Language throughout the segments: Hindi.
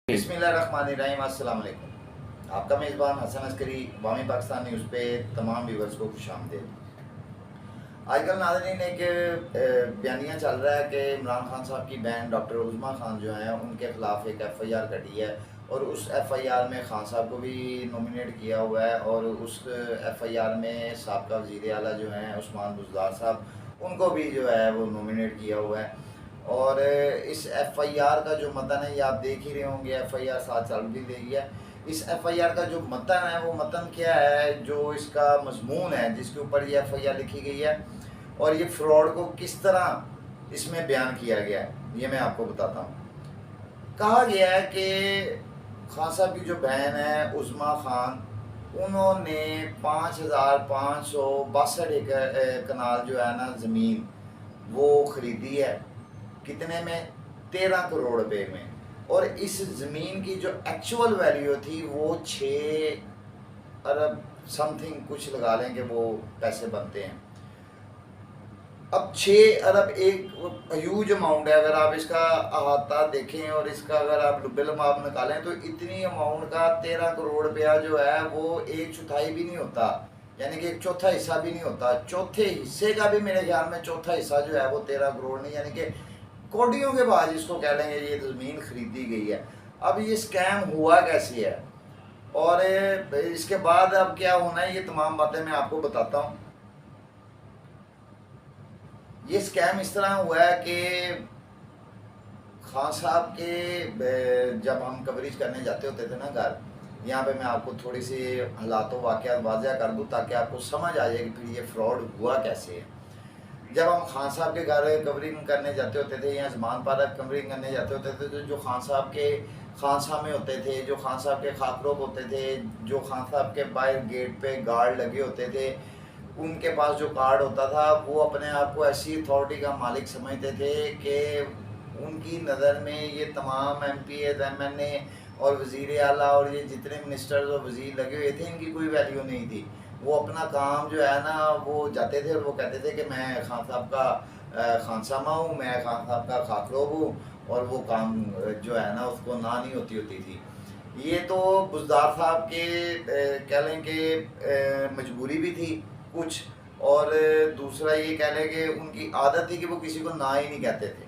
बिस्मिल्लाहिर्रहमानिर्रहीम, अस्सलाम वालेकुम। आपका मेज़बान हसन अस्करी वामी पाकिस्तान न्यूज़ पे तमाम व्यूवर्स को खुशामदीद। आजकल नाज़रीन एक बयानिया चल रहा है कि इमरान खान साहब की बहन डॉक्टर उज़्मा खान जो हैं उनके ख़िलाफ़ एक FIR कटी है और उस FIR में खान साहब को भी नॉमिनेट किया हुआ है और उस FIR में साबका वज़ीर आला जो हैं उस्मान बुज़दार साहब उनको भी जो है वो नॉमिनेट किया हुआ है। और इस FIR का जो मतन है ये आप देख ही रहे होंगे, FIR साथ चल भी रही है। इस FIR का जो मतन है वो मतन क्या है, जो इसका मजमून है जिसके ऊपर ये FIR लिखी गई है और ये फ्रॉड को किस तरह इसमें बयान किया गया है ये मैं आपको बताता हूँ। कहा गया है कि खान साहब की जो बहन है उज़्मा खान, उन्होंने 5,562 कनाल जो है ना ज़मीन वो ख़रीदी है। कितने में? 13 करोड़ रुपए में। और इस ज़मीन की जो एक्चुअल वैल्यू थी वो 6 अरब समथिंग कुछ लगा लें कि वो पैसे बनते हैं। अब 6 अरब एक ह्यूज अमाउंट है। अगर आप इसका अहाता देखें और इसका अगर आप बिल माप निकालें तो इतनी अमाउंट का 13 करोड़ रुपया जो है वो एक चौथाई भी नहीं होता, यानी कि एक चौथा हिस्सा भी नहीं होता। चौथे हिस्से का भी मेरे ख्याल में चौथा हिस्सा जो है वो 13 करोड़ नहीं, यानी कि कोडियों के बाद जिसको कह लेंगे ये ज़मीन खरीदी गई है। अब ये स्कैम हुआ कैसे है और इसके बाद अब क्या होना है, ये तमाम बातें मैं आपको बताता हूँ। ये स्कैम इस तरह हुआ है कि खान साहब के जब हम कवरेज करने जाते होते थे ना घर, यहाँ पे मैं आपको थोड़ी सी हालात वाक़यात वाज़ह कर दूँ ताकि आपको समझ आ जाए कि फिर ये फ्रॉड हुआ कैसे है। जब हम खान साहब के घर कवरिंग करने जाते होते थे या ज़मान पार्क कवरिंग करने जाते होते थे तो जो खान साहब के खानसामे होते थे, जो खान साहब के खाकरोब होते थे, जो खान साहब के बाहर गेट पे गार्ड लगे होते थे, उनके पास जो कार्ड होता था वो अपने आप को ऐसी अथॉरिटी का मालिक समझते थे कि उनकी नज़र में ये तमाम MPs MNA और वज़ीर आला और ये जितने मिनिस्टर्स और वज़ीर लगे हुए थे इनकी कोई वैल्यू नहीं थी। वो अपना काम जो है ना वो जाते थे और वो कहते थे कि मैं खान साहब का खानसामा हूँ, मैं खान साहब का खाकरोब हूँ, और वो काम जो है ना उसको ना नहीं होती थी। ये तो बुज़दार साहब के कह लें कि मजबूरी भी थी कुछ, और दूसरा ये कह लें कि उनकी आदत थी कि वो किसी को ना ही नहीं कहते थे।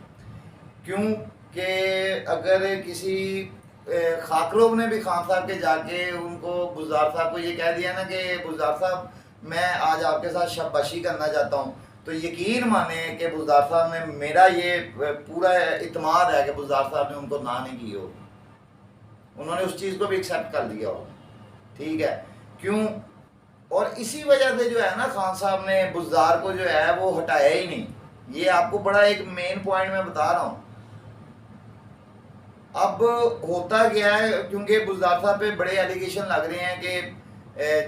क्यों कि अगर किसी खाकरोब ने भी खान साहब के जाके उनको बुज़दार साहब को ये कह दिया ना कि बुज़दार साहब मैं आज आपके साथ शाबाशी करना चाहता हूँ, तो यकीन माने कि बुज़दार साहब ने, मेरा ये पूरा इत्मीनान है कि बुज़दार साहब ने उनको ना नहीं की हो, उन्होंने उस चीज़ को भी एक्सेप्ट कर लिया हो। ठीक है, क्यों? और इसी वजह से जो है ना खान साहब ने बुज़दार को जो है वो हटाया ही नहीं। ये आपको बड़ा एक मेन पॉइंट मैं बता रहा हूँ। अब होता क्या है, क्योंकि बुज़दार साहब पे बड़े एलिगेशन लग रहे हैं कि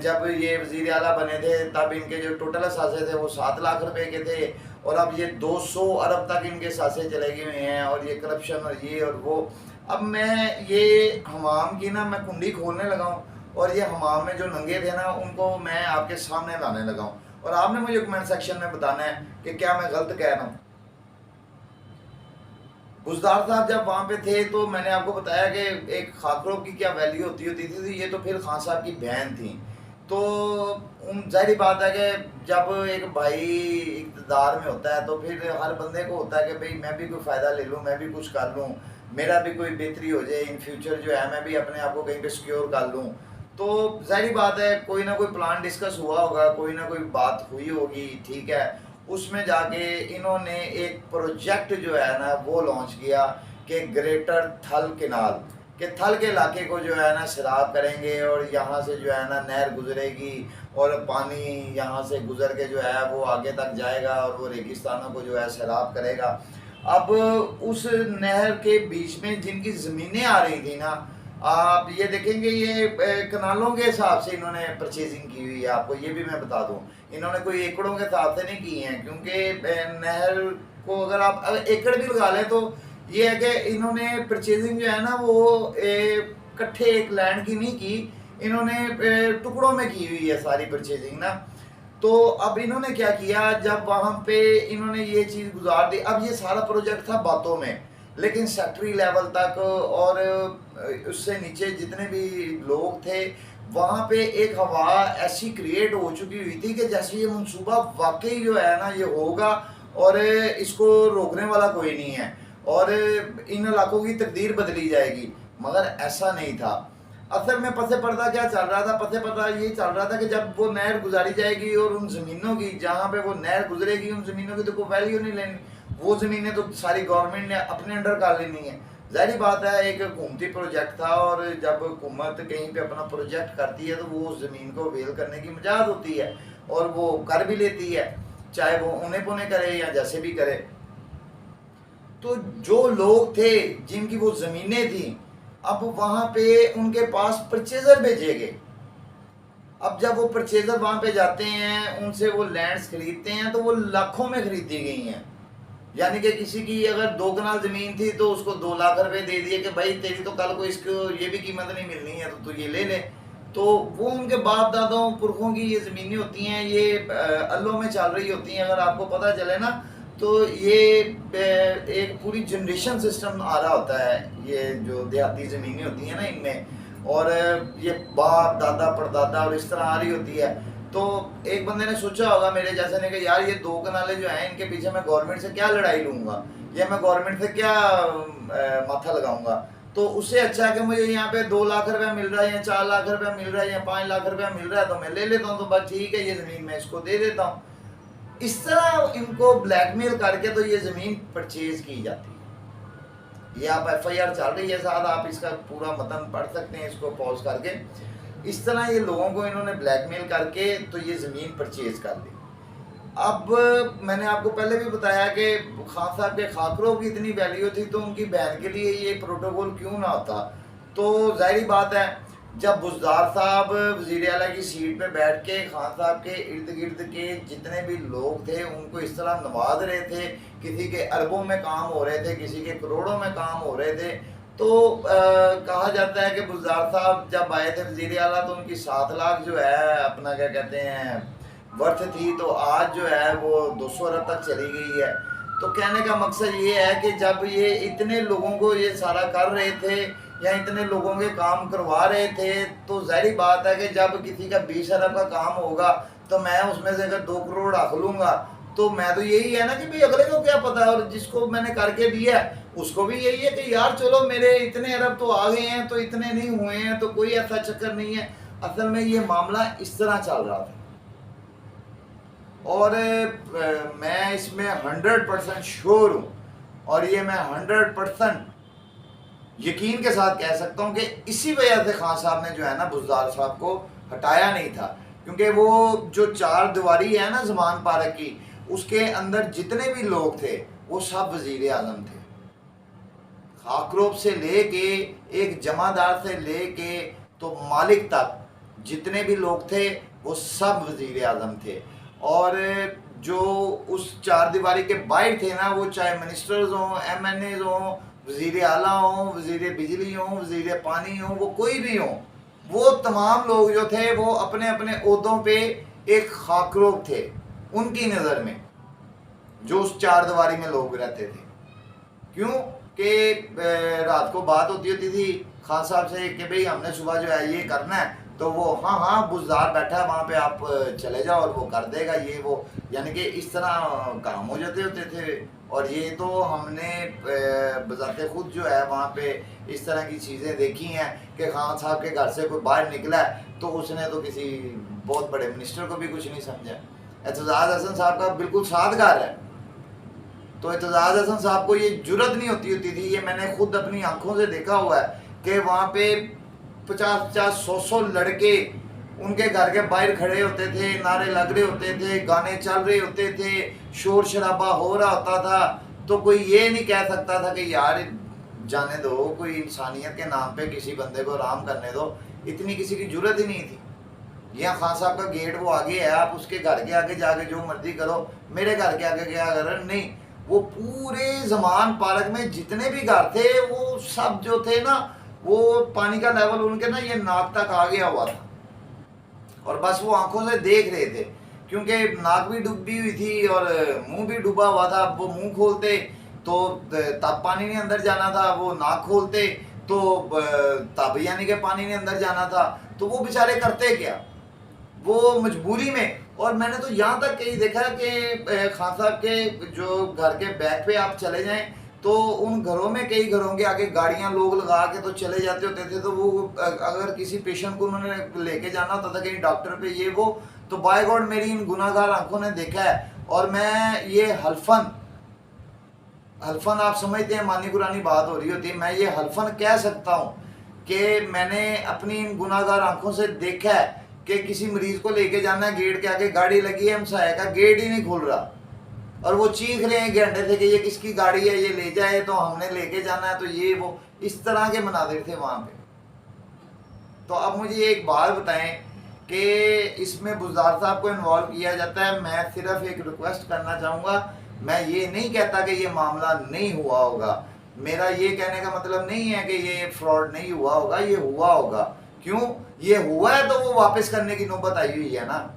जब ये वज़ीर आला बने थे तब इनके जो टोटल असासे थे वो 7 लाख रुपए के थे और अब ये 200 अरब तक इनके असासे चले गए हुए हैं और ये करप्शन और ये और वो। अब मैं ये हमाम की ना मैं कुंडी खोलने लगा हूँ और ये हमाम में जो नंगे थे ना उनको मैं आपके सामने लाने लगा हूँ और आपने मुझे कमेंट सेक्शन में बताना है कि क्या मैं गलत कह रहा हूँ। बुज़दार साहब जब वहाँ पे थे तो मैंने आपको बताया कि एक खाकरों की क्या वैल्यू होती थी, तो ये तो फिर खान साहब की बहन थी। तो ज़ाहिर बात है कि जब एक भाई इक़्तिदार में होता है तो फिर हर बंदे को होता है कि भाई मैं भी कोई फ़ायदा ले लूँ, मैं भी कुछ कर लूँ, मेरा भी कोई बेहतरी हो जाए इन फ्यूचर, जो है मैं भी अपने आप को कहीं पर सिक्योर कर लूँ। तो ज़ाहिर बात है कोई ना कोई प्लान डिस्कस हुआ होगा, कोई ना कोई बात हुई होगी, ठीक है। उसमें जाके इन्होंने एक प्रोजेक्ट जो है ना वो लॉन्च किया कि ग्रेटर थल केनाल के थल के इलाके को जो है ना सैराब करेंगे और यहाँ से जो है ना नहर गुजरेगी और पानी यहाँ से गुजर के जो है वो आगे तक जाएगा और वो रेगिस्तानों को जो है सैराब करेगा। अब उस नहर के बीच में जिनकी ज़मीनें आ रही थी ना, आप ये देखेंगे ये कनालों के हिसाब से इन्होंने परचेजिंग की हुई है। आपको ये भी मैं बता दूं, इन्होंने कोई एकड़ों के हिसाब से नहीं की हैं, क्योंकि नहर को अगर आप एकड़ भी लगा लें तो ये है कि इन्होंने परचेजिंग जो है ना वो इकट्ठे एक लैंड की नहीं की, इन्होंने टुकड़ों में की हुई है सारी परचेजिंग ना। तो अब इन्होंने क्या किया, जब वहाँ पे इन्होंने ये चीज़ गुजार दी, अब ये सारा प्रोजेक्ट था बातों में लेकिन सेक्टरी लेवल तक और उससे नीचे जितने भी लोग थे, वहाँ पे एक हवा ऐसी क्रिएट हो चुकी हुई थी कि जैसे ये मंसूबा वाकई जो है ना ये होगा और इसको रोकने वाला कोई नहीं है और इन इलाकों की तकदीर बदली जाएगी, मगर ऐसा नहीं था। असल में पसे पर्दा क्या चल रहा था? पसे पर्दा ये चल रहा था कि जब वो नहर गुजारी जाएगी और उन ज़मीनों की जहाँ पे वो नहर गुजरेगी उन ज़मीनों की तो कोई वैल्यू नहीं लेनी, वो ज़मीनें तो सारी गवर्नमेंट ने अपने अंडर कर लेनी है। ज़ाहिर बात है, एक हुकूमती प्रोजेक्ट था और जब हुकूमत कहीं पे अपना प्रोजेक्ट करती है तो वो उस ज़मीन को अवेल करने की मजाज होती है और वो कर भी लेती है, चाहे वो उन्हें पुने करे या जैसे भी करे। तो जो लोग थे जिनकी वो ज़मीनें थी, अब वहाँ पे उनके पास परचेजर भेजे गए। अब जब वो परचेजर वहाँ पे जाते हैं, उनसे वो लैंड्स खरीदते हैं तो वो लाखों में खरीदी गई हैं। यानी कि किसी की अगर 2 कनाल ज़मीन थी तो उसको 2 लाख रुपए दे दिए कि भाई तेरी तो कल को इसको ये भी कीमत नहीं मिलनी है तो तू ये ले ले। तो वो उनके बाप दादाओं पुरखों की ये ज़मीनें होती हैं, ये अल्लों में चल रही होती हैं। अगर आपको पता चले ना तो ये एक पूरी जनरेशन सिस्टम आ रहा होता है, ये जो देहाती ज़मीनें होती हैं ना इनमें, और ये बाप दादा परदादा और इस तरह आ रही होती है। तो एक बंदे ने सोचा होगा मेरे जैसे ने कि यार ये 2 कनाले जो हैं इनके पीछे मैं गवर्नमेंट से क्या लड़ाई लूँगा या मैं गवर्नमेंट से क्या माथा लगाऊंगा, तो उससे अच्छा है कि मुझे यहाँ पे 2 लाख रुपया मिल रहा है या 4 लाख रुपया मिल रहा है या 5 लाख रुपया मिल रहा है तो मैं ले लेता हूँ, तो बस ठीक है ये ज़मीन मैं इसको दे देता हूँ। इस तरह इनको ब्लैकमेल करके तो ये ज़मीन परचेज की जाती है। ये आप FIR चल रही है साथ, आप इसका पूरा मतन पढ़ सकते हैं इसको पॉज करके। इस तरह ये लोगों को इन्होंने ब्लैकमेल करके तो ये ज़मीन परचेज कर ली। अब मैंने आपको पहले भी बताया कि खान साहब के खाकरों की इतनी वैल्यू थी तो उनकी बहन के लिए ये प्रोटोकॉल क्यों ना होता। तो जाहिर बात है, जब बुज़दार साहब वज़ीर आला की सीट पे बैठ के खान साहब के इर्द गिर्द के जितने भी लोग थे उनको इस तरह नवाज रहे थे, किसी के अरबों में काम हो रहे थे, किसी के करोड़ों में काम हो रहे थे, तो कहा जाता है कि बुज़दार साहब जब आए थे वज़ीर आला तो उनकी 7 लाख जो है अपना क्या कहते हैं वर्थ थी, तो आज जो है वो 200 अरब तक चली गई है। तो कहने का मकसद ये है कि जब ये इतने लोगों को ये सारा कर रहे थे या इतने लोगों के काम करवा रहे थे, तो जाहिर बात है कि जब किसी का 20 अरब का काम होगा तो मैं उसमें से अगर 2 करोड़ रख लूँगा तो मैं तो यही है ना कि भाई अगले को क्या पता है, और जिसको मैंने करके दिया है उसको भी यही है कि यार चलो मेरे इतने अरब तो आ गए हैं तो इतने नहीं हुए हैं, तो कोई ऐसा चक्कर नहीं है। असल में ये मामला इस तरह चल रहा था और मैं इसमें 100% श्योर हूँ और ये मैं 100% यकीन के साथ कह सकता हूँ कि इसी वजह से खान साहब ने जो है ना बुज़दार साहब को हटाया नहीं था, क्योंकि वो जो 4 दीवारी है ना ज़मान पार्क की, उसके अंदर जितने भी लोग थे वो सब वज़ीर आज़म थे। खाकरोब से लेके एक जमादार से लेके तो मालिक तक जितने भी लोग थे वो सब वज़ीर आज़म थे। और जो उस 4 दीवारी के बाहर थे ना, वो चाहे मिनिस्टर्स हों, MNAs हों, वज़ीर आला हों, वज़ीर बिजली हों, वज़ीर पानी हों, वो कोई भी हों, वो तमाम लोग जो थे वो अपने अपने ओहदों पे एक खाकरोब थे उनकी नज़र में, जो उस 4 दीवारी में लोग रहते थे। क्यों कि रात को बात होती थी खान साहब से कि भाई हमने सुबह जो है ये करना है, तो वो हाँ हाँ बुज़दार बैठा है वहाँ पे, आप चले जाओ और वो कर देगा ये वो, यानी कि इस तरह काम हो जाते होते थे। और ये तो हमने बज़ाते खुद जो है वहाँ पे इस तरह की चीज़ें देखी हैं कि खान साहब के घर से कोई बाहर निकला है तो उसने तो किसी बहुत बड़े मिनिस्टर को भी कुछ नहीं समझा। एतजाज़ हसन साहब का बिल्कुल साथ घर है, तो एतजाज़ हसन साहब को ये जुर्रत नहीं होती थी, ये मैंने खुद अपनी आंखों से देखा हुआ है कि वहाँ पे 50-50, 100-100 लड़के उनके घर के बाहर खड़े होते थे, नारे लग रहे होते थे, गाने चल रहे होते थे, शोर शराबा हो रहा होता था। तो कोई ये नहीं कह सकता था कि यार जाने दो, कोई इंसानियत के नाम पे किसी बंदे को आराम करने दो, इतनी किसी की जुर्रत ही नहीं थी। यहाँ खान साहब का गेट वो आगे है, आप उसके घर के आगे जाके जो मर्जी करो, मेरे घर के आगे क्या करो नहीं। वो पूरे ज़मान पार्क में जितने भी घर थे वो सब जो थे ना, वो पानी का लेवल उनके ना ये नाक तक आ गया हुआ था और बस वो आंखों से देख रहे थे, क्योंकि नाक भी डूबी हुई थी और मुंह भी डूबा हुआ था। अब वो मुंह खोलते तो तब पानी ने अंदर जाना था, वो नाक खोलते तो तब यानी कि पानी ने अंदर जाना था। तो वो बेचारे करते क्या, वो मजबूरी में। और मैंने तो यहाँ तक कहीं देखा कि खान साहब के जो घर के बैक पे आप चले जाएं तो उन घरों में, कई घरों के आगे गाड़ियां लोग लगा के तो चले जाते होते थे। तो वो अगर किसी पेशेंट को उन्होंने लेके जाना होता था कहीं डॉक्टर पे ये वो, तो बाय गॉड मेरी इन गुनाहगार आंखों ने देखा है। और मैं ये हल्फन आप समझते हैं, मानी पुरानी बात हो रही होती है, मैं ये हल्फन कह सकता हूँ कि मैंने अपनी इन गुनाहगार आंखों से देखा है कि किसी मरीज को लेके जाना है, गेट के आगे गाड़ी लगी है, हमसाया का गेट ही नहीं खुल रहा और वो चीख रहे हैं घंटे से कि ये किसकी गाड़ी है, ये ले जाए, तो हमने लेके जाना है, तो ये वो इस तरह के मनाजिर थे वहाँ पे। तो अब मुझे एक बात बताएं कि इसमें बुज़दार साहब को इन्वॉल्व किया जाता है। मैं सिर्फ एक रिक्वेस्ट करना चाहूँगा, मैं ये नहीं कहता कि ये मामला नहीं हुआ होगा, मेरा ये कहने का मतलब नहीं है कि ये फ्रॉड नहीं हुआ होगा, ये हुआ होगा। क्यों ये हुआ है, तो वो वापस करने की नौबत आई हुई है ना।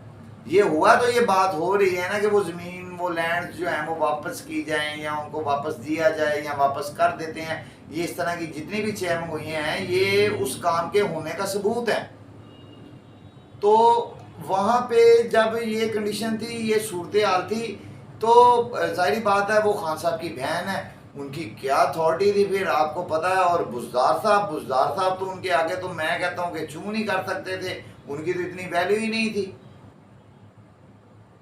ये हुआ तो ये बात हो रही है ना कि वो ज़मीन, वो लैंड जो है वो वापस की जाए या उनको वापस दिया जाए या वापस कर देते हैं। ये इस तरह की जितनी भी चहमगोइयाँ हैं ये उस काम के होने का सबूत है। तो वहाँ पे जब ये कंडीशन थी, ये सूरत हाल थी, तो जाहिर बात है वो खान साहब की बहन है, उनकी क्या अथॉरिटी थी फिर आपको पता है। और बुज़दार साहब तो उनके आगे तो मैं कहता हूँ कि चूं नहीं कर सकते थे, उनकी तो इतनी वैल्यू ही नहीं थी।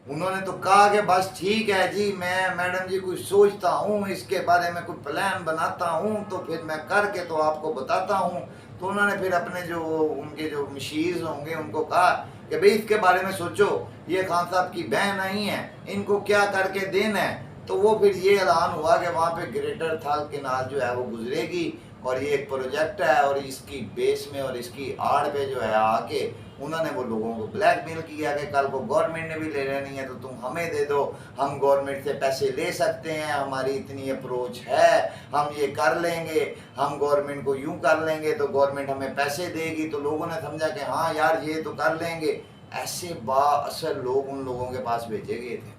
उन्होंने तो कहा कि बस ठीक है जी, मैं मैडम जी कुछ सोचता हूँ, इसके बारे में कुछ प्लान बनाता हूँ, तो फिर मैं करके तो आपको बताता हूँ। तो उन्होंने फिर अपने जो उनके जो मशीर्स होंगे उनको कहा कि भाई इसके बारे में सोचो, ये खान साहब की बहन आई हैं, इनको क्या करके देना है। तो वो फिर ये ऐलान हुआ कि वहाँ पे ग्रेटर थल केनाल जो है वो गुजरेगी और ये एक प्रोजेक्ट है, और इसकी बेस में और इसकी आड़ पे जो है आके उन्होंने वो लोगों को ब्लैकमेल किया कि कल को गवर्नमेंट ने भी ले लेनी है तो तुम हमें दे दो, हम गवर्नमेंट से पैसे ले सकते हैं, हमारी इतनी अप्रोच है, हम ये कर लेंगे, हम गवर्नमेंट को यूं कर लेंगे तो गवर्नमेंट हमें पैसे देगी। तो लोगों ने समझा कि हाँ यार ये तो कर लेंगे। ऐसे बाअसर लोग उन लोगों के पास भेजे गए थे,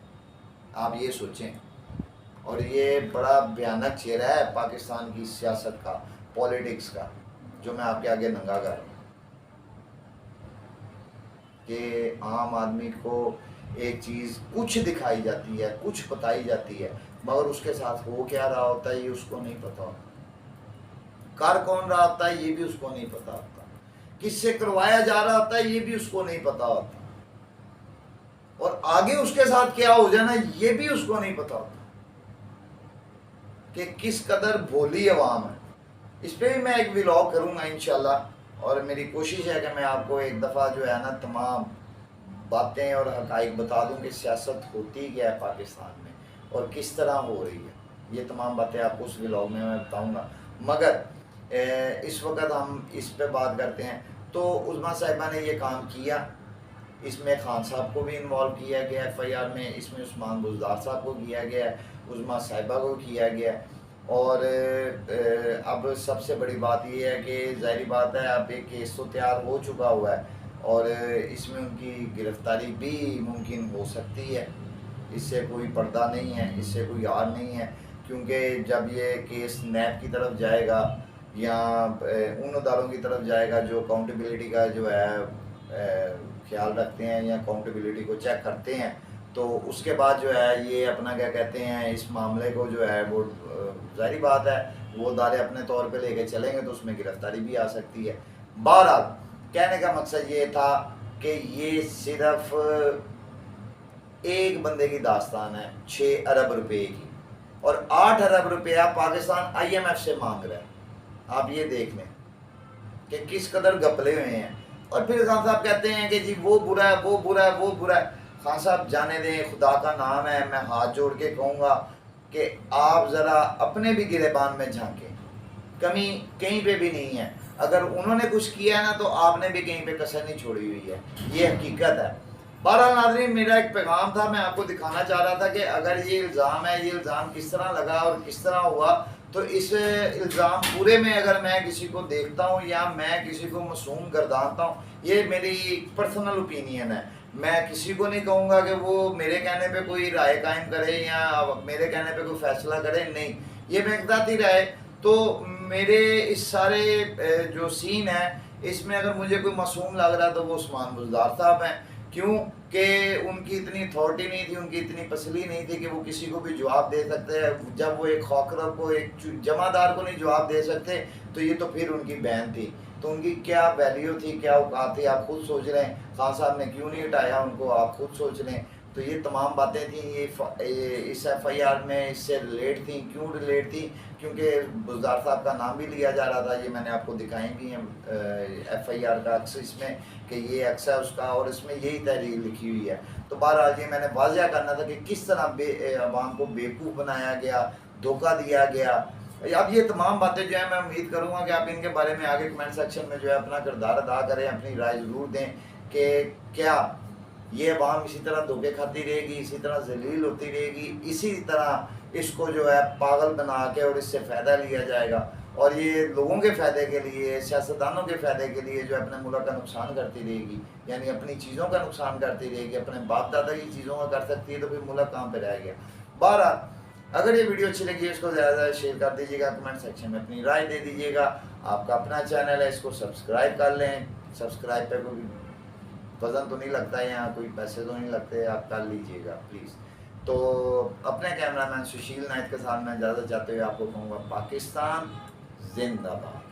आप ये सोचें। और ये बड़ा भयानक चेहरा है पाकिस्तान की सियासत का, पॉलिटिक्स का, जो मैं आपके आगे नंगा कर रहा हूँ कि आम आदमी को एक चीज़ कुछ दिखाई जाती है, कुछ बताई जाती है, मगर उसके साथ हो क्या रहा होता है ये उसको नहीं पता होता, कर कौन रहा होता है ये भी उसको नहीं पता होता, किससे करवाया जा रहा होता है ये भी उसको नहीं पता होता, और आगे उसके साथ क्या हो जाना ये भी उसको नहीं पता होता कि किस कदर भोली अवाम है। इस पर भी मैं एक व्लॉग करूँगा इंशाल्लाह, और मेरी कोशिश है कि मैं आपको एक दफ़ा जो है ना तमाम बातें और हक़ाइक़ बता दूँ कि सियासत होती क्या है पाकिस्तान में और किस तरह हो रही है। ये तमाम बातें आपको उस व्लॉग में मैं बताऊँगा, मगर इस वक्त हम इस पे बात करते हैं। तो उज़मा साहिबा ने ये काम किया, इसमें खान साहब को भी इन्वॉल्व किया गया FIR में, इसमें उस्मान बुज़दार साहब को किया गया, उज़मा साहिबा को किया गया। और अब सबसे बड़ी बात ये है कि ज़ाहिर बात है अब एक केस तो तैयार हो चुका हुआ है और इसमें उनकी गिरफ़्तारी भी मुमकिन हो सकती है, इससे कोई पर्दा नहीं है, इससे कोई यार नहीं है। क्योंकि जब ये केस नैब की तरफ जाएगा या उन अदालों की तरफ जाएगा जो अकाउंटेबिलिटी का जो है ख्याल रखते हैं या अकाउंटेबिलिटी को चेक करते हैं, तो उसके बाद जो है ये अपना क्या कहते हैं इस मामले को जो है वो ज़ाहिर बात है वो दायरे अपने तौर पे लेके चलेंगे तो उसमें गिरफ्तारी भी आ सकती है। बहरहाल कहने का मकसद ये था कि ये सिर्फ एक बंदे की दास्तान है 6 अरब रुपए की, और 8 अरब रुपया पाकिस्तान IMF से मांग रहा है। आप ये देख लें कि किस कदर गपले हुए हैं। और फिर खान साहब कहते हैं कि जी वो बुरा है, वो बुरा है, वो बुरा है। खान साहब जाने दें, खुदा का नाम है, मैं हाथ जोड़ के कहूँगा कि आप ज़रा अपने भी गिरेबान में झांकें, कमी कहीं पे भी नहीं है। अगर उन्होंने कुछ किया है ना तो आपने भी कहीं पे कसर नहीं छोड़ी हुई है, ये हकीकत है। बहरहाल नाज़रीन, मेरा एक पैगाम था, मैं आपको दिखाना चाह रहा था कि अगर ये इल्ज़ाम है, ये इल्ज़ाम किस तरह लगा और किस तरह हुआ। तो इस इल्ज़ाम पूरे में अगर मैं किसी को देखता हूँ या मैं किसी को मासूम गर्दानता हूँ, ये मेरी पर्सनल ओपिनियन है। मैं किसी को नहीं कहूँगा कि वो मेरे कहने पे कोई राय कायम करे या मेरे कहने पे कोई फ़ैसला करे, नहीं। ये महकदाती रहे। तो मेरे इस सारे जो सीन है इसमें अगर मुझे कोई मासूम लग रहा है तो वो उस्मान बुज़दार साहब हैं। क्यों कि उनकी इतनी अथॉरिटी नहीं थी, उनकी इतनी पसली नहीं थी कि वो किसी को भी जवाब दे सकते हैं। जब वो एक खौकरा को, एक जमादार को नहीं जवाब दे सकते तो ये तो फिर उनकी बहन थी। तो उनकी क्या वैल्यू थी, क्या औकात थी, आप खुद सोच लें। खान साहब ने क्यों नहीं हटाया उनको, आप खुद सोच लें। तो ये तमाम बातें थी, ये इस FIR में इससे रिलेट थी। क्यों रिलेट थी? क्योंकि बुज़दार साहब का नाम भी लिया जा रहा था। ये मैंने आपको दिखाई भी है FIR का अक्स इसमें कि ये अक्स है उसका, और इसमें यही तहरीर लिखी हुई है। तो बहरहाल ये मैंने वाज़िया करना था कि किस तरह अवाम को बेवकूफ़ बनाया गया, धोखा दिया गया। अब ये तमाम बातें जो है मैं उम्मीद करूँगा कि आप इनके बारे में आगे कमेंट सेक्शन में जो है अपना किरदार अदा करें, अपनी राय ज़रूर दें कि क्या ये अवाम इसी तरह धोखे खाती रहेगी, इसी तरह जलील होती रहेगी, इसी तरह इसको जो है पागल बना के और इससे फ़ायदा लिया जाएगा, और ये लोगों के फ़ायदे के लिए, सियासतदानों के फ़ायदे के लिए जो है अपने मुल्क का नुकसान करती रहेगी, यानी अपनी चीज़ों का नुकसान करती रहेगी, अपने बाप दादा की चीज़ों का कर सकती है, तो फिर मुल्क कहाँ पर रह गया। बहरहाल अगर ये वीडियो अच्छी लगी है इसको ज़्यादा से ज़्यादा शेयर कर दीजिएगा, कमेंट सेक्शन में अपनी राय दे दीजिएगा। आपका अपना चैनल है, इसको सब्सक्राइब कर लें। सब्सक्राइब पे कोई वज़न तो नहीं लगता है, यहाँ कोई पैसे तो नहीं लगते, आप कर लीजिएगा प्लीज़। तो अपने कैमरामैन सुशील नाइट के साथ मैं इजाज़त चाहते हुए आपको कहूँगा पाकिस्तान जिंदाबाद।